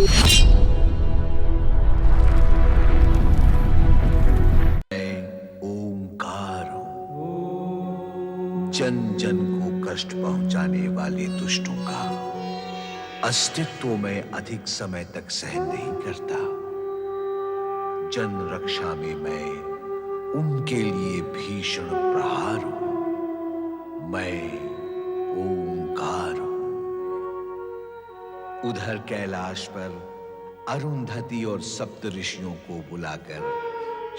ओंकार हूं, जन जन को कष्ट पहुंचाने वाले दुष्टों का अस्तित्व मैं अधिक समय तक सहन नहीं करता। जन रक्षा में मैं उनके लिए भीषण प्रहार हूं। मैं ओंकार हूं। उधर कैलाश पर अरुंधति और सप्त ऋषियों को बुलाकर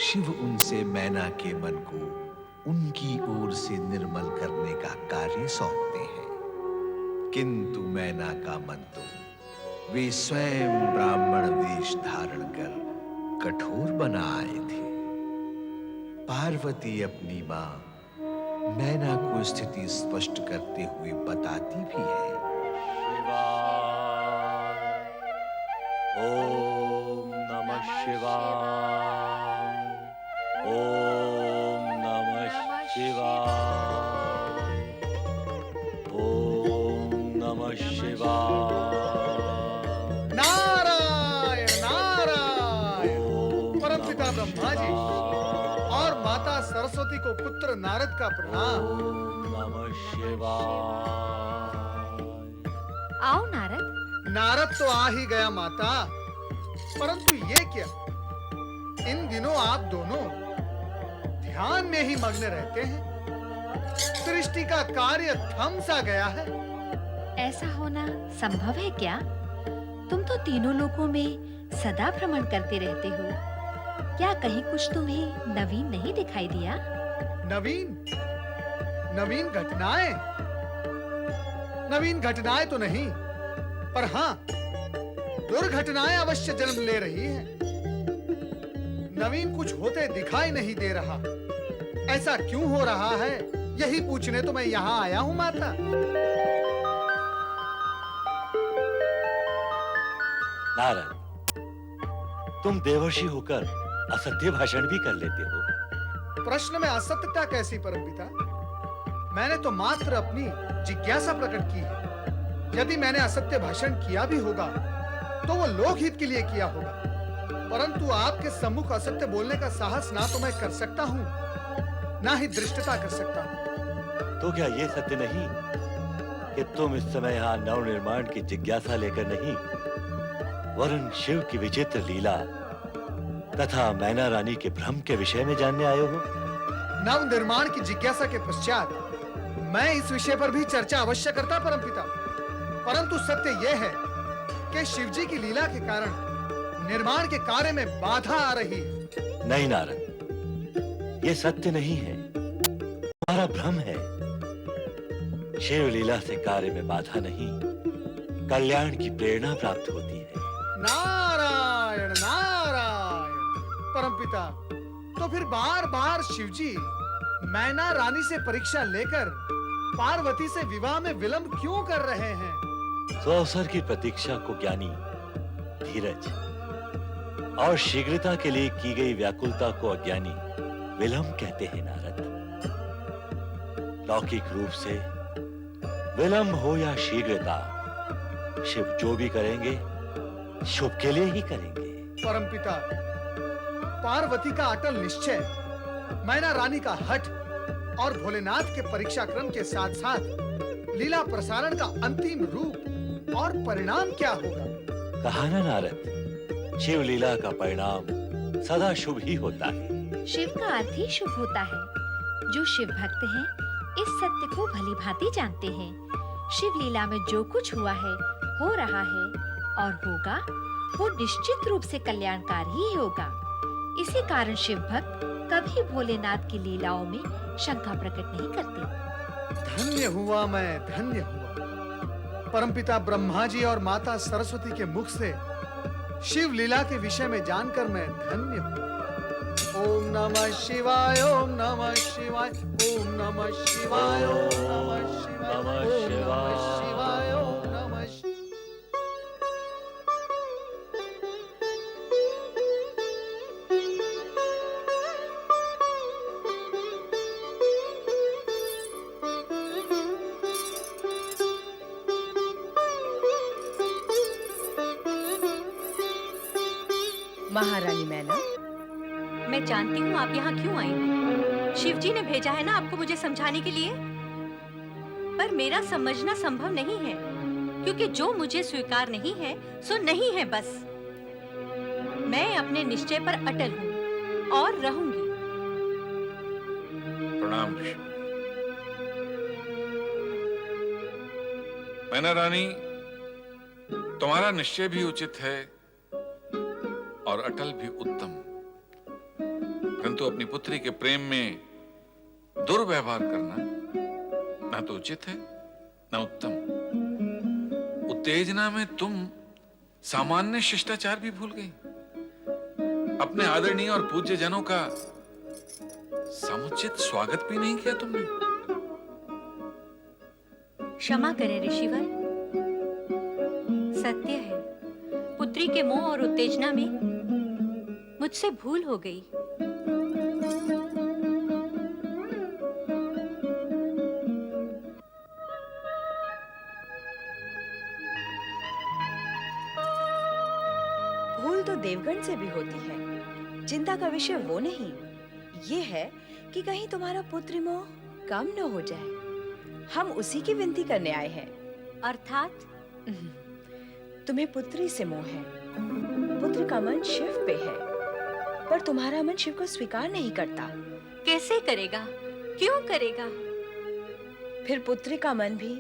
शिव उनसे मैना के मन को उनकी ओर से निर्मल करने का कार्य सौंपते हैं, किंतु मैना का मन तो वे स्वयं ब्राह्मण वेश धारण कर कठोर बना आए थे। पार्वती अपनी मां मैना को स्थिति स्पष्ट करते हुए बताती भी है। ओम नमः शिवाय। ओम नमः शिवाय। ओम नमः शिवाय। नारायण नारायण। परमपिता ब्रह्मा जी और माता सरस्वती को पुत्र नारद का प्रणाम। ओम नमः शिवाय। आओ नारद। नारद तो आ ही गया माता, परंतु ये क्या, इन दिनों आप दोनों ध्यान में ही मग्न रहते हैं। सृष्टि का कार्य थम सा गया है। ऐसा होना संभव है क्या? तुम तो तीनों लोकों में सदा भ्रमण करते रहते हो। क्या कहीं कुछ तुम्हें नवीन नहीं दिखाई दिया? नवीन घटनाएं? नवीन घटनाएं तो नहीं, पर हाँ, दुर्घटनाएं अवश्य जन्म ले रही हैं। नवीन कुछ होते दिखाई नहीं दे रहा। ऐसा क्यों हो रहा है, यही पूछने तो मैं यहाँ आया हूँ माता। नारद, तुम देवर्षि होकर असत्य भाषण भी कर लेते हो। प्रश्न में असत्यता कैसी परमपिता? मैंने तो मात्र अपनी जिज्ञासा प्रकट की है। यदि मैंने असत्य भाषण किया भी होगा तो वो लोकहित के लिए किया होगा, परंतु आपके सम्मुख असत्य बोलने का साहस ना तो मैं कर सकता हूँ, ना ही दृष्टता कर सकता हूँ। तो क्या ये सत्य नहीं कि तुम इस समय यहाँ नव निर्माण की जिज्ञासा लेकर नहीं, वरुण शिव की विचित्र लीला तथा मैना रानी के भ्रम के विषय में जानने आए हो? नव निर्माण की जिज्ञासा के पश्चात मैं इस विषय पर भी चर्चा अवश्य करता परमपिता, परंतु सत्य यह है कि शिवजी की लीला के कारण निर्माण के कार्य में बाधा आ रही है। नहीं नारद, ये सत्य नहीं है, तुम्हारा भ्रम है। शिव लीला से कार्य में बाधा नहीं, कल्याण की प्रेरणा प्राप्त होती है। नारायण नारायण। परमपिता, तो फिर बार बार शिवजी मैना रानी से परीक्षा लेकर पार्वती से विवाह में विलंब क्यों कर रहे हैं? अवसर की प्रतीक्षा को ज्ञानी धीरज और शीघ्रता के लिए की गई व्याकुलता को अज्ञानी विलंब कहते हैं नारद। लौकिक रूप से विलंब हो या शीघ्रता, शिव जो भी करेंगे शुभ के लिए ही करेंगे। परमपिता, पार्वती का अटल निश्चय, मैना रानी का हठ और भोलेनाथ के परीक्षा क्रम के साथ साथ लीला प्रसारण का अंतिम रूप और परिणाम क्या होगा? कहा ना नारद, शिव लीला का परिणाम सदा शुभ ही होता है। शिव का अर्थ ही शुभ होता है। जो शिव भक्त हैं, इस सत्य को भली भांति जानते हैं। शिव लीला में जो कुछ हुआ है, हो रहा है और होगा, वो निश्चित रूप से कल्याणकारी ही होगा। इसी कारण शिव भक्त कभी भोलेनाथ की लीलाओं में शंका प्रकट नहीं करते। धन्य हुआ मैं, धन्य हुआ। परमपिता ब्रह्मा जी और माता सरस्वती के मुख से शिव लीला के विषय में जानकर मैं धन्य हूँ। ओम नमः शिवाय, ओम नमः शिवाय, ओम नमः शिवाय, ओम नमः शिवाय, ओम नमः शिवाय, ओम नमः शिवाय। महारानी मैना, मैं जानती हूँ आप यहाँ क्यों आई हो। शिवजी ने भेजा है ना आपको मुझे समझाने के लिए। पर मेरा समझना संभव नहीं है, क्योंकि जो मुझे स्वीकार नहीं है सो नहीं है बस। मैं अपने निश्चय पर अटल हूँ और रहूंगी। प्रणाम ऋषि। मैना रानी, तुम्हारा निश्चय भी उचित है और अटल भी उत्तम, परंतु अपनी पुत्री के प्रेम में दुर्व्यवहार करना ना तो उचित है ना उत्तम। उत्तेजना में तुम सामान्य शिष्टाचार भी भूल गई। अपने आदरणीय और पूज्य जनों का समुचित स्वागत भी नहीं किया तुमने। क्षमा करें ऋषिवर, सत्य है पुत्री के मोह और उत्तेजना में मुझसे भूल हो गई। भूल तो देवगण से भी होती है। चिंता का विषय वो नहीं, ये है कि कहीं तुम्हारा पुत्र मोह कम न हो जाए। हम उसी की विनती करने आए हैं। अर्थात तुम्हें पुत्री से मोह है। पुत्र का मन शिव पे है, पर तुम्हारा मन शिव को स्वीकार नहीं करता। कैसे करेगा, क्यों करेगा? फिर पुत्री का मन भी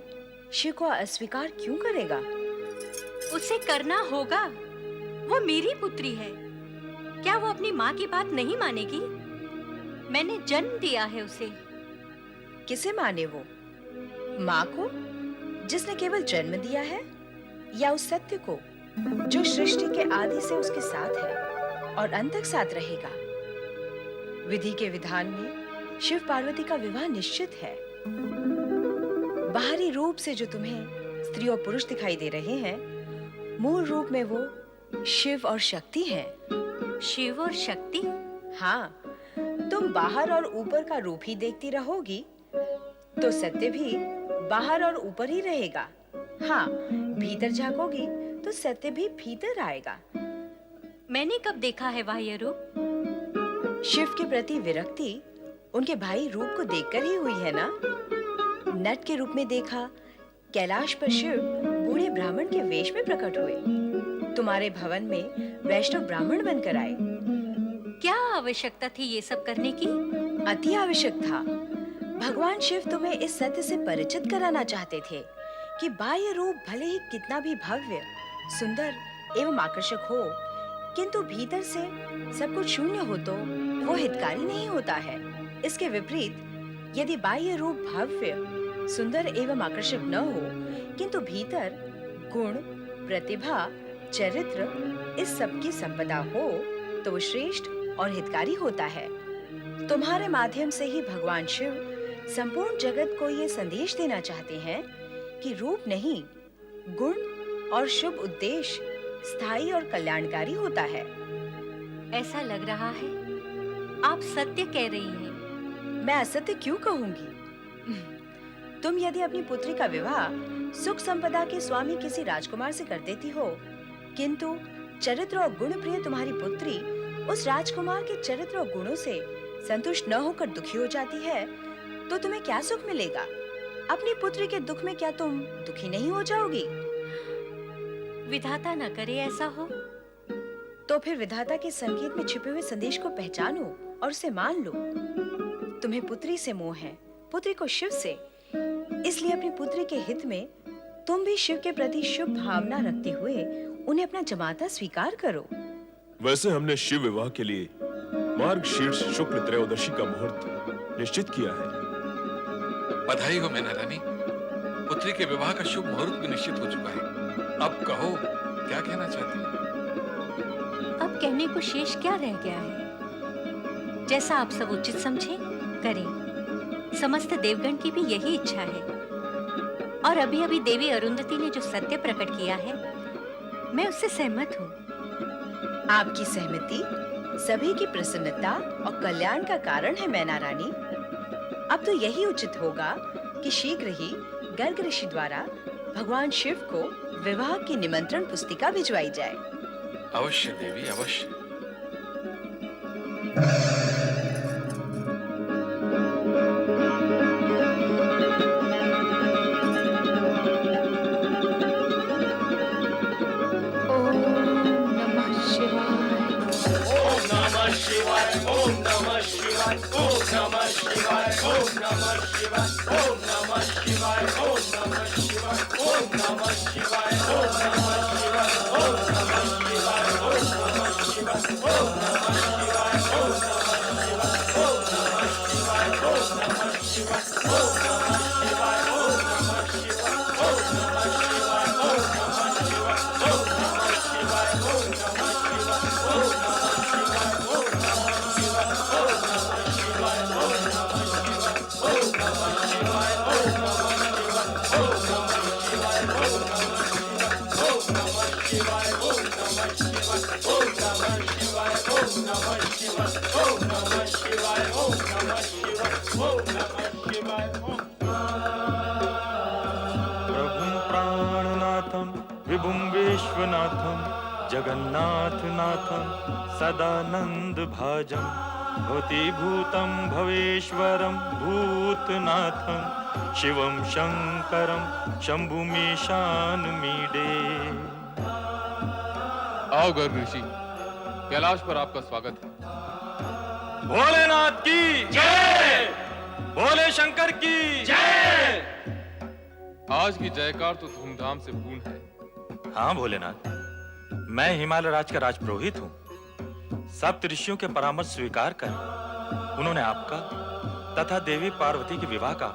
शिव को अस्वीकार क्यों करेगा? उसे करना होगा, वो मेरी पुत्री है। क्या वो अपनी माँ की बात नहीं मानेगी? मैंने जन्म दिया है उसे। किसे माने वो? माँ को, जिसने केवल जन्म दिया है, या उस सत्य को जो सृष्टि के आदि से उसके साथ है और अंत तक साथ रहेगा? विधि के विधान में शिव पार्वती का विवाह निश्चित है। बाहरी रूप से जो तुम्हें स्त्री और पुरुष दिखाई दे रहे हैं, मूल रूप में वो शिव और शक्ति हैं। शिव और शक्ति? हाँ, तुम बाहर और ऊपर का रूप ही देखती रहोगी तो सत्य भी बाहर और ऊपर ही रहेगा। हाँ, भीतर झांकोगी तो सत्य भी भीतर आएगा। मैंने कब देखा है बाह्य रूप? शिव के प्रति विरक्ति उनके भाई रूप को देखकर ही हुई है ना। नट के रूप में देखा, कैलाश पर शिव बूढ़े ब्राह्मण के वेश में प्रकट हुए। तुम्हारे भवन में वैष्णव ब्राह्मण बनकर आए। क्या आवश्यकता थी ये सब करने की? अति आवश्यक था। भगवान शिव तुम्हें इस सत्य से परिचित कराना चाहते थे कि बाह्य रूप भले ही कितना भी भव्य, सुंदर एवं आकर्षक हो, किंतु भीतर से सब कुछ शून्य हो तो वो हितकारी नहीं होता है। इसके विपरीत, यदि बाह्य रूप भव्य, सुंदर एवं आकर्षक न हो, किंतु भीतर गुण, प्रतिभा, चरित्र इस सब की संपदा हो, तो वो श्रेष्ठ और हितकारी होता है। तुम्हारे माध्यम से ही भगवान शिव संपूर्ण जगत को ये संदेश देना चाहते हैं कि रूप नहीं, गुण और शुभ उद्देश्य स्थायी और कल्याणकारी होता है। ऐसा लग रहा है आप सत्य कह रही हैं। मैं असत्य क्यों कहूंगी? तुम यदि अपनी पुत्री का विवाह सुख संपदा के स्वामी किसी राजकुमार से कर देती हो, किंतु चरित्र और गुण प्रिय तुम्हारी पुत्री उस राजकुमार के चरित्र और गुणों से संतुष्ट न होकर दुखी हो जाती है, तो तुम्हें क्या सुख मिलेगा? अपनी पुत्री के दुख में क्या तुम दुखी नहीं हो जाओगी? विधाता न करे ऐसा हो। तो फिर विधाता के संकेत में छिपे हुए संदेश को पहचानो और उसे मान लो। तुम्हें पुत्री से मोह है, पुत्री को शिव से। इसलिए अपनी पुत्री के हित में तुम भी शिव के प्रति शुभ भावना रखते हुए उन्हें अपना जमाता स्वीकार करो। वैसे हमने शिव विवाह के लिए मार्गशीर्ष शुक्ल त्रयोदशी का मुहूर्त निश्चित किया है। बधाई हो मैना रानी, पुत्री के विवाह का शुभ मुहूर्त भी निश्चित हो चुका है। अब कहो, क्या कहना चाहती हैं? अब कहने को शेष क्या रह गया है? जैसा आप सब उचित समझें करें। समस्त देवगण की भी यही इच्छा है। और अभी अभी देवी अरुंधति ने जो सत्य प्रकट किया है, मैं उससे सहमत हूँ। आपकी सहमति सभी की प्रसन्नता और कल्याण का कारण है मैना रानी। अब तो यही उचित होगा कि शीघ्र ही गर्ग ऋषि द्वारा भगवान शिव को विवाह की निमंत्रण पुस्तिका भिजवाई जाए। अवश्य देवी, अवश्य। ओम नमः शिवाय। प्रभुं प्राणनाथं विभुं विश्वनाथं जगन्नाथनाथं सदानन्दभाजं भूतिभूतं भवेश्वरं भूतनाथं शिवं शंकरं शंभुमीशानमीडे। आओ गर्ग ऋषि, कैलाश पर आपका स्वागत है। भोलेनाथ की जय, भोले शंकर की जय। आज की जयकार तो धूमधाम से पूर्ण है। हाँ भोलेनाथ, मैं हिमालय राज का राजपुरोहित हूँ। सप्त ऋषियों के परामर्श स्वीकार कर उन्होंने आपका तथा देवी पार्वती के विवाह का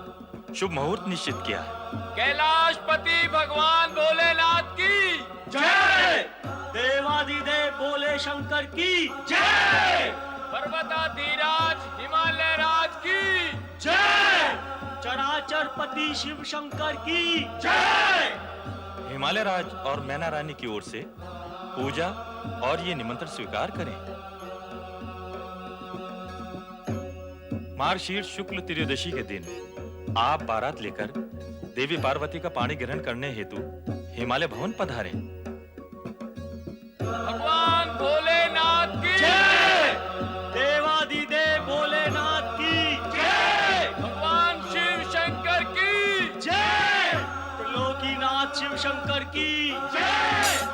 शुभ मुहूर्त निश्चित किया है। कैलाशपति भगवान भोलेनाथ की जय, देवाधिदेव भोले शंकर की जय, पर्वताधिराज हिमालय राज की जय, चराचरपति शिव शंकर की जय। हिमालय राज और मैना रानी की ओर से पूजा और ये निमंत्रण स्वीकार करें। मार्गशीर्ष शुक्ल त्रयोदशी के दिन आप बारात लेकर देवी पार्वती का पाणी ग्रहण करने हेतु हिमालय भवन पधारें। भगवान भोलेनाथ की जय, देवाधिदेव भोलेनाथ की जय, भगवान शिव शंकर की जय, त्रिलोकीनाथ शिव शंकर की जय।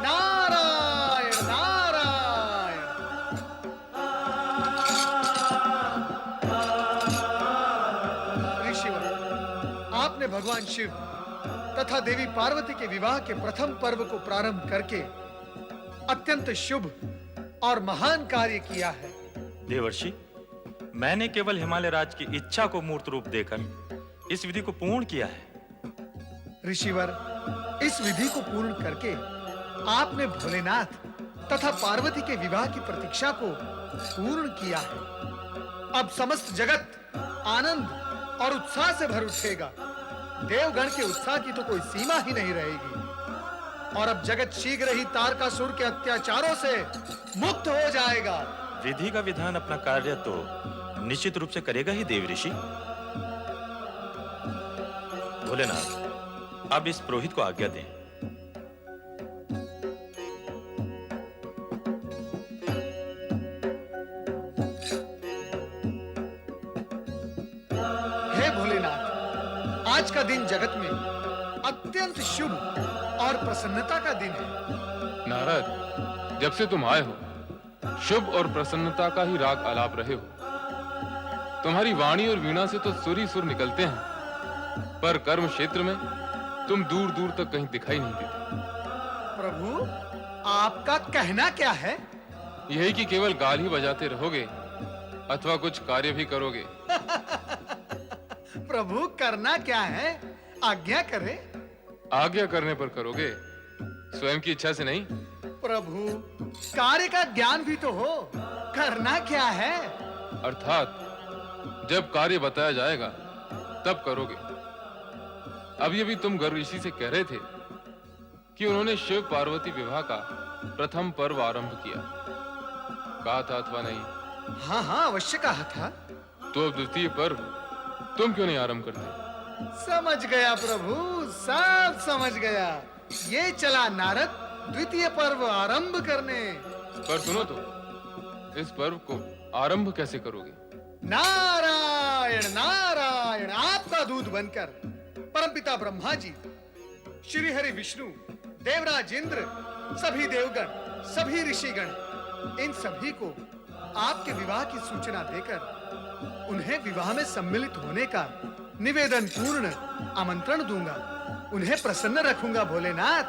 नारायण नारायण। ऋषिवर, आपने भगवान शिव तथा देवी पार्वती के विवाह के प्रथम पर्व को प्रारंभ करके अत्यंत शुभ और महान कार्य किया है। देवर्षि, मैंने केवल हिमालय राज की इच्छा को मूर्त रूप देकर इस विधि को पूर्ण किया है। ऋषिवर, इस विधि को पूर्ण करके आपने भोलेनाथ तथा पार्वती के विवाह की प्रतीक्षा को पूर्ण किया है। अब समस्त जगत आनंद और उत्साह से भर उठेगा। देवगण के उत्साह की तो कोई सीमा ही नहीं रहेगी। और अब जगत शीघ्र ही तारकासुर के अत्याचारों से मुक्त हो जाएगा। विधि का विधान अपना कार्य तो निश्चित रूप से करेगा ही देव ऋषि। भोलेनाथ, अब इस पुरोहित को आज्ञा दें। हे भोलेनाथ, आज का दिन जगत में अत्यंत शुभ और प्रसन्नता का दिन है। नारद, जब से तुम आए हो शुभ और प्रसन्नता का ही राग आलाप रहे हो। तुम्हारी वाणी और वीणा से तो सुर ही सुर निकलते हैं, पर कर्म क्षेत्र में तुम दूर दूर तक कहीं दिखाई नहीं देते। प्रभु, आपका कहना क्या है? यही कि केवल गाल ही बजाते रहोगे अथवा कुछ कार्य भी करोगे। प्रभु, करना क्या है? आज्ञा करें। आज्ञा करने पर करोगे, स्वयं की इच्छा से नहीं। प्रभु, कार्य का ज्ञान भी तो हो। करना क्या है? अर्थात जब कार्य बताया जाएगा तब करोगे। अभी अभी तुम गर्ग ऋषि से कह रहे थे कि उन्होंने शिव पार्वती विवाह का प्रथम पर्व आरंभ किया। कहा था अथवा नहीं? हाँ हाँ, अवश्य कहा था। तो अब द्वितीय पर्व तुम क्यों नहीं आरंभ करते? समझ गया प्रभु, सब समझ गया। ये चला नारद द्वितीय पर्व आरंभ करने। पर सुनो तो, इस पर्व को आरंभ कैसे करोगे? नारायण नारायण, आपका दूत बनकर परमपिता ब्रह्मा जी, श्री हरि विष्णु, देवराज इंद्र, सभी देवगण, सभी ऋषिगण, इन सभी को आपके विवाह की सूचना देकर उन्हें विवाह में सम्मिलित होने का निवेदन पूर्ण आमंत्रण दूंगा। उन्हें प्रसन्न रखूंगा भोलेनाथ।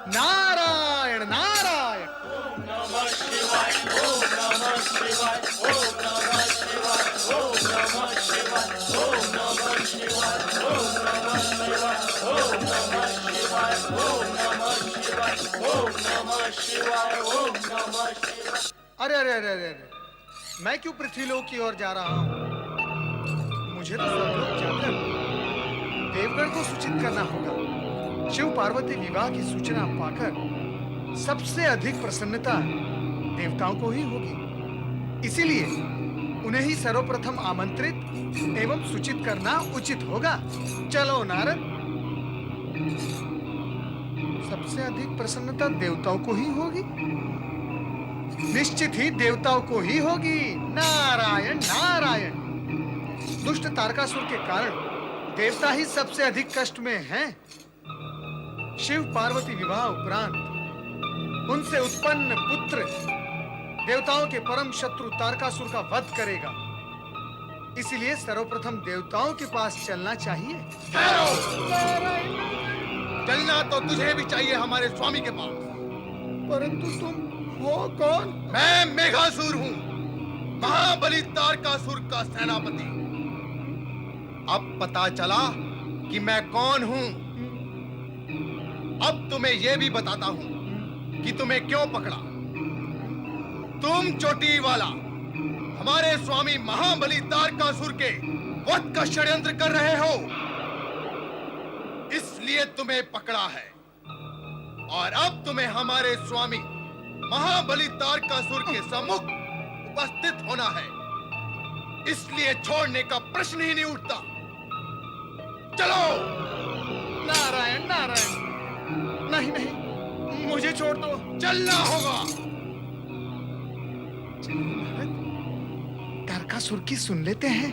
नारायण नारायण। अरे अरे अरे अरे अरे, मैं क्यों पृथ्वीलोक की ओर जा रहा हूं? मुझे तो स्वर्गलोक जाकर देवगण को सूचित करना होगा। शिव पार्वती विवाह की सूचना पाकर सबसे अधिक प्रसन्नता देवताओं को ही होगी। इसीलिए उन्हें ही सर्वप्रथम आमंत्रित एवं सूचित करना उचित होगा। चलो नारद। सबसे अधिक प्रसन्नता देवताओं को ही होगी, निश्चित ही देवताओं को ही होगी। नारायण नारायण। दुष्ट तारकासुर के कारण देवता ही सबसे अधिक कष्ट में हैं। शिव पार्वती विवाह उपरांत उनसे उत्पन्न पुत्र देवताओं के परम शत्रु तारकासुर का वध करेगा। इसलिए सर्वप्रथम देवताओं के पास चलना चाहिए। चलना तो तुझे भी चाहिए हमारे स्वामी के पास। परंतु तुम हो कौन? मैं मेघासुर हूँ, महाबली तारकासुर का सेनापति। अब पता चला कि मैं कौन हूँ। अब तुम्हें यह भी बताता हूँ कि तुम्हें क्यों पकड़ा। तुम चोटी वाला हमारे स्वामी महाबली तारकासुर के वध का षड्यंत्र कर रहे हो, इसलिए तुम्हें पकड़ा है। और अब तुम्हें हमारे स्वामी महाबली तारकासुर के सम्मुख उपस्थित होना है, इसलिए छोड़ने का प्रश्न ही नहीं उठता। चलो। नारायण नारायण। नहीं नहीं, मुझे छोड़ दो। चलना होगा। तारकासुर की सुन लेते हैं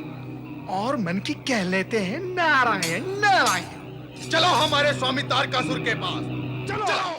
और मन की कह लेते हैं। नारायण नारायण। चलो हमारे स्वामी तारकासुर के पास। चलो।